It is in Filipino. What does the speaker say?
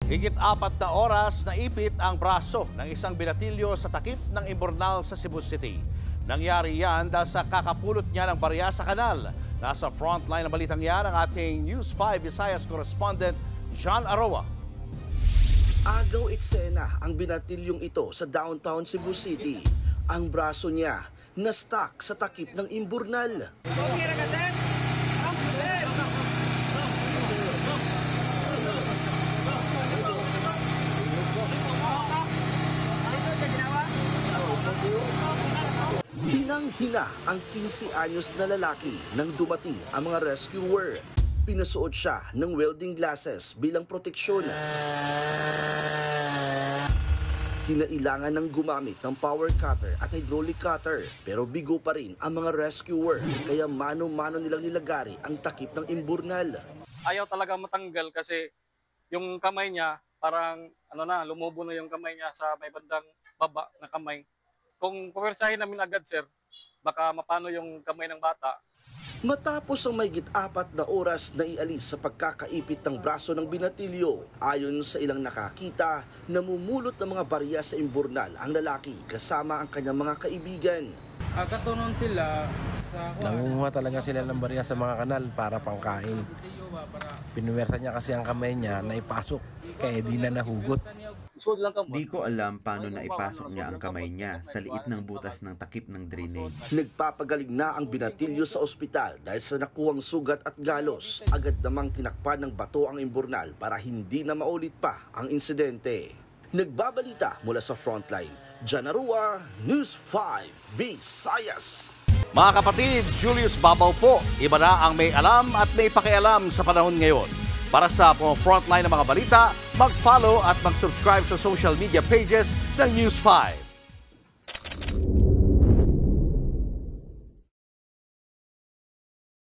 Higit 4 na oras na ipit ang braso ng isang binatilyo sa takip ng Imbornal sa Cebu City. Nangyari yan dahil sa kakapulot niya ng barya sa kanal. Nasa frontline ng balitang yan ang ating News 5 Visayas correspondent John Aroa. Agaw eksena ang binatilyong ito sa downtown Cebu City. Ang braso niya na-stuck sa takip ng Imbornal. Hinang-hina ang 15 anyos na lalaki nang dumating ang mga rescuer. Pinasuot siya ng welding glasses bilang proteksyon. Kinailangan ng gumamit ng power cutter at hydraulic cutter pero bigo pa rin ang mga rescuer kaya mano-mano nilang nilagari ang takip ng Imbornal. Ayaw talaga matanggal kasi yung kamay niya parang lumubo na yung kamay niya sa may bandang baba na kamay. Kung puwersahin namin agad, sir, baka mapano yung kamay ng bata. Matapos ang mahigit 4 na oras na ialis sa pagkakaipit ng braso ng binatilyo, ayon sa ilang nakakita, namumulot ng mga barya sa Imbornal ang lalaki kasama ang kanyang mga kaibigan. Katunon sila sa nangunguha talaga sila ng barya sa mga kanal para pangkain. Pinuwersa niya kasi ang kamay niya na ipasok, kaya di na nahugot. Di ko alam paano na ipasok niya ang kamay niya sa liit ng butas ng takip ng drainage. Nagpapagaling na ang binatilyo sa ospital dahil sa nakuwang sugat at galos. Agad namang tinakpan ng bato ang Imbornal para hindi na maulit pa ang insidente. Nagbabalita mula sa frontline, John Aroa, News 5 Visayas. Mga kapatid, Julius Babaw po. Iba na ang may alam at may pakialam sa panahon ngayon. Para sa frontline ng mga balita, mag-follow at mag-subscribe sa social media pages ng News 5.